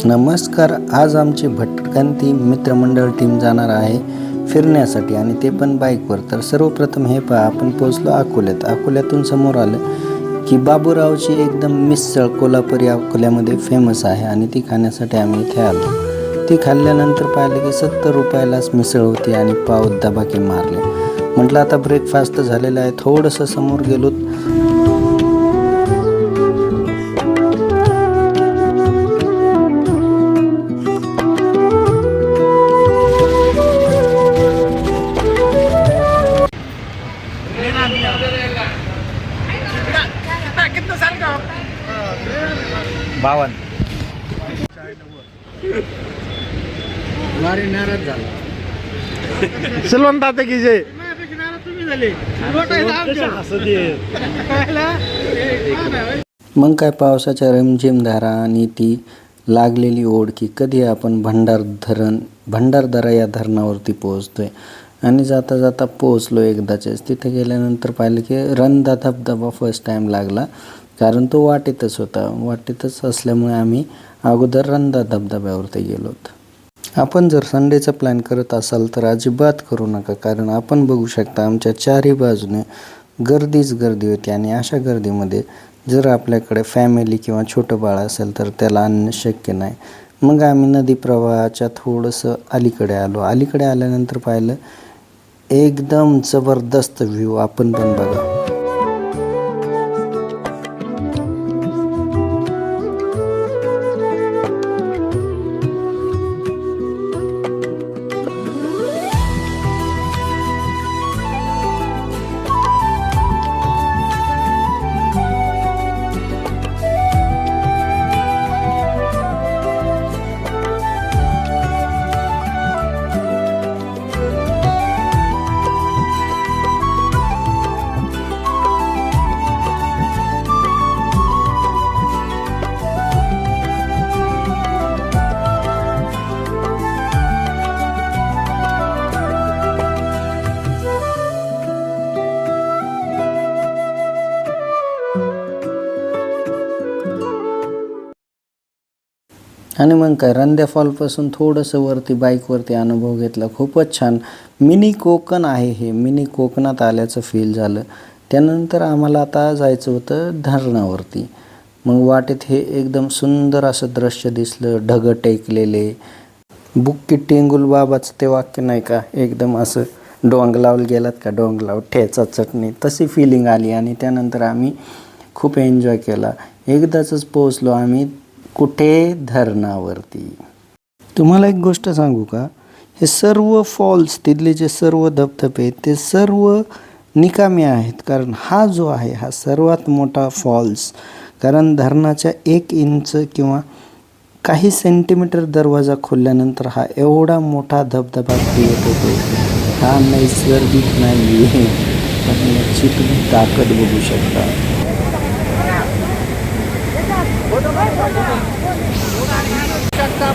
नमस्कार. आज आमची भटकंती मित्रमंडळ टीम जाणार आहे फिरण्यासाठी आणि ते पण बाईकवर. तर सर्वप्रथम हे पहा, आपण पोहोचलो अकोल्यात. अकोल्यातून समोर आलं की बाबूरावची एकदम मिसळ कोल्हापुरी अकोल्यामध्ये फेमस आहे आणि ती खाण्यासाठी आम्ही इथे आलो. ती खाल्ल्यानंतर पाहिलं की 70 रुपयालाच मिसळ होती आणि पाव दबाके मारले. म्हटलं आता ब्रेकफास्ट झालेला आहे, थोडंसं समोर गेलो. बावन वारी नाराज झाला. सिलवंत आता की जे मग काय, पावसाच्या रिमझिम धारा आणि ती लागलेली ओढ की कधी आपण भंडारदरा या धरणावरती पोहोचतोय. आणि जाता जाता पोहोचलो एकदाचेच. तिथे गेल्यानंतर पाहिलं की रंधा धबधबा फर्स्ट टाईम लागला, कारण तो वाटेतच होता. वाटेतच असल्यामुळे आम्ही अगोदर रंधा धबधब्यावरती गेलो. आपण जर संडेचा प्लॅन करत असाल तर अजिबात करू नका, कारण आपण बघू शकता आमच्या चारही बाजूने गर्दीच गर्दी होती. आणि अशा गर्दीमध्ये जर आपल्याकडे फॅमिली किंवा छोटं बाळ असेल तर त्याला आणणं शक्य नाही. मग आम्ही नदी प्रवाहाच्या थोडंसं अलीकडे आलो. अलीकडे आल्यानंतर पाहिलं एकदम जबरदस्त व्ह्यू. आपण पण बघा. आणि मग काय, रंध्या फॉलपासून थोडंसं वरती बाईकवरती अनुभव घेतला. खूपच छान मिनी कोकण आहे हे. मिनी कोकणात आल्याचं फील झालं. त्यानंतर आम्हाला आता जायचं होतं धरणावरती. मग वाटेत हे एकदम सुंदर असं दृश्य दिसलं. ढगं टेकलेले. बुक्की टेंगुल बाबाचं ते वाक्य नाही का, एकदम असं डोंगलावला गेलात का, डोंगलाव ठेचा चटणी, तशी फिलिंग आली. आणि त्यानंतर आम्ही खूप एन्जॉय केला. एकदाच पोहोचलो आम्ही कुठे, धरणावरती. तुम्हाला एक गोष्ट सांगू का, हे सर्व फॉल्स, तिथले जे सर्व धबधबे ते सर्व निकामी आहेत. कारण हा जो आहे हा सर्वात मोठा फॉल्स, कारण धरणाच्या 1 इंच किंवा काही सेंटीमीटर दरवाजा खोलल्यानंतर हा एवढा मोठा धबधबा क्रिएट होतो. हा नैसर्गिक नाही आहे, पण याची तुम्ही ताकद बघू शकता.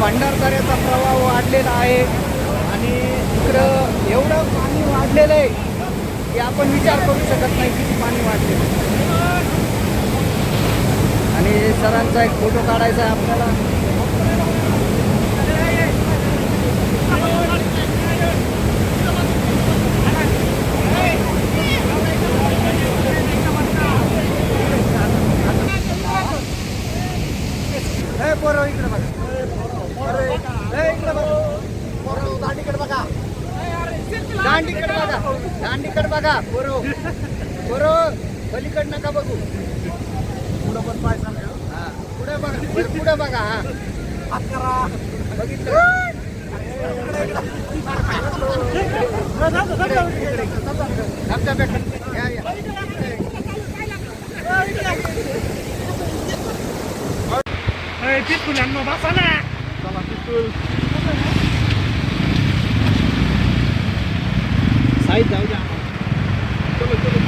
भंडारदऱ्याचा प्रवाह वाढलेला आहे आणि इकडं एवढं पाणी वाढलेलं आहे की आपण विचार करू शकत नाही किती पाणी वाढलेलं आहे. आणि सरांचा एक फोटो काढायचा आहे आपल्याला. पोरं इकडे बघा, इकडे बघा, पोरं दांडीकडे बघा, दांडीकडे बघा, दांडीकडे बघा. पोरं पलीकडे नका बघू, पुढं पण पाहिजे. हा, पुढे बघा, पुढे बघा. हा, बघितलं. पिस्तूल आणणं बसा ना. चला पिस्तूल साईड जाऊ द्या. चलो चलो.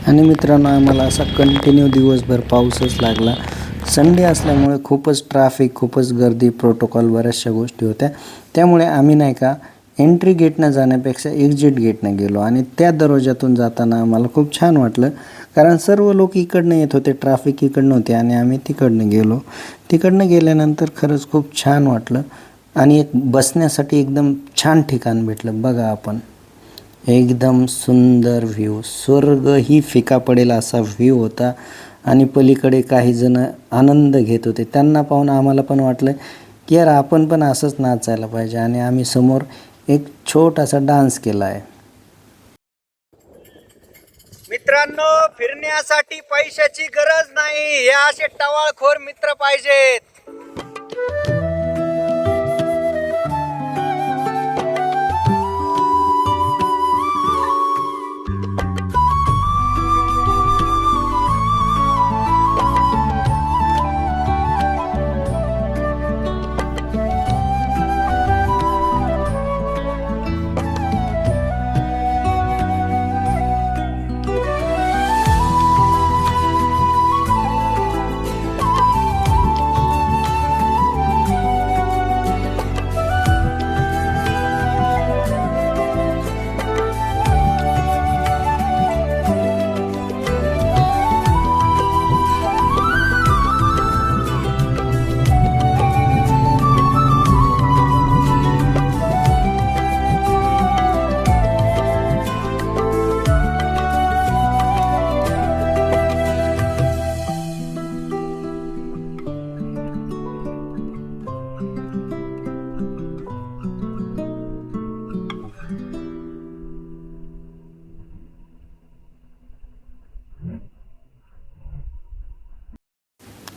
आणि मित्रांनो, आम्हाला असा कंटिन्यू दिवसभर पाऊसच लागला. संडे असल्यामुळे खूपच ट्रॅफिक, खूपच गर्दी, प्रोटोकॉल, बऱ्याचशा गोष्टी होत्या. त्यामुळे आम्ही नाही का एंट्री गेटनं जाण्यापेक्षा एक्झिट गेटनं गेलो आणि त्या दरवाजातून जाताना आम्हाला खूप छान वाटलं, कारण सर्व लोक इकडनं येत होते, ट्रॅफिक इकडनं होते आणि आम्ही तिकडनं गेलो. तिकडनं गेल्यानंतर खरंच खूप छान वाटलं आणि एक बसण्यासाठी एकदम छान ठिकाण भेटलं. बघा आपण, एकदम सुंदर व्ह्यू, स्वर्गही फिका पडेल असा व्ह्यू होता आणि पलीकडे काही जण आनंद घेत होते. त्यांना पाहून आम्हाला पण वाटलं की यार आपण पण असंच नाचायला पाहिजे आणि आम्ही समोर एक छोटासा डान्स केला आहे. मित्रांनो, फिरण्यासाठी पैशाची गरज नाही, हे असे टवाळखोर मित्र पाहिजेत.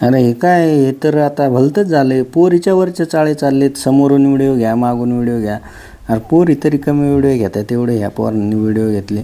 अरे हे काय, हे तर आता भलतंच झालं आहे. पोरीच्या वरच्या चाळे चाललेत, समोरून व्हिडिओ घ्या, मागून व्हिडिओ घ्या. अरे पोरी तरी कमी व्हिडिओ घेतात, तेवढे ह्या पोरांनी व्हिडिओ घेतले.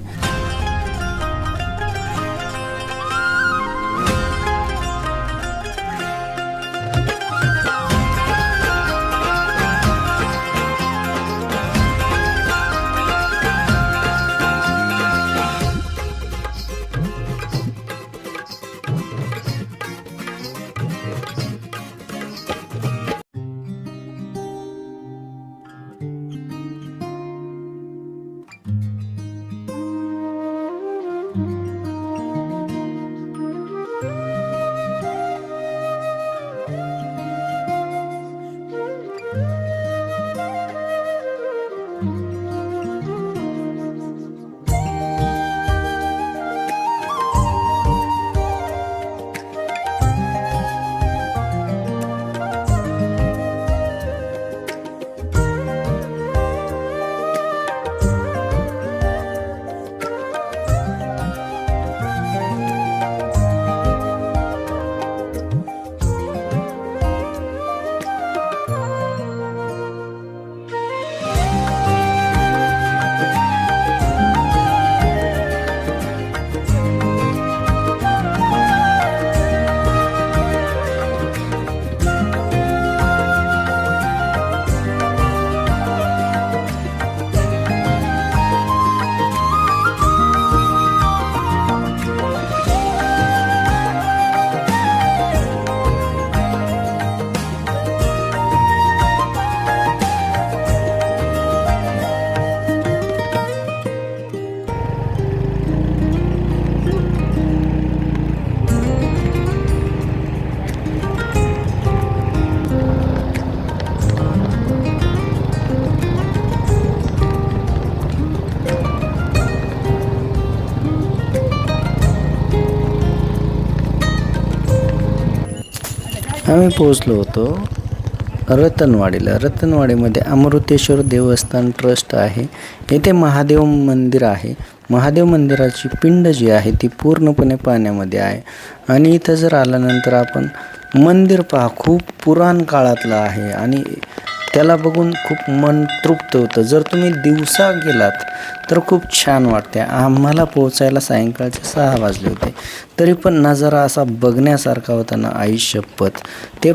आम्ही पोचलो होतो रतनवाडीला. रतनवाडीमध्ये अमृतेश्वर देवस्थान ट्रस्ट आहे. येथे महादेव मंदिर आहे. महादेव मंदिराची पिंड जी आहे ती पूर्णपणे पाण्यामध्ये आहे आणि इथं जर आल्यानंतर आपण मंदिर पहा, खूप पुराण काळातलं आहे आणि त्याला बघून खूप मन तृप्त होतं. जर तुम्ही दिवसा गेलात तर खूप छान वाटते. आम्हाला पोहोचायला सायंकाळचे 6 वाजले होते, तरी पण नजारा असा बघण्यासारखा होता ना, आई शपथ. ते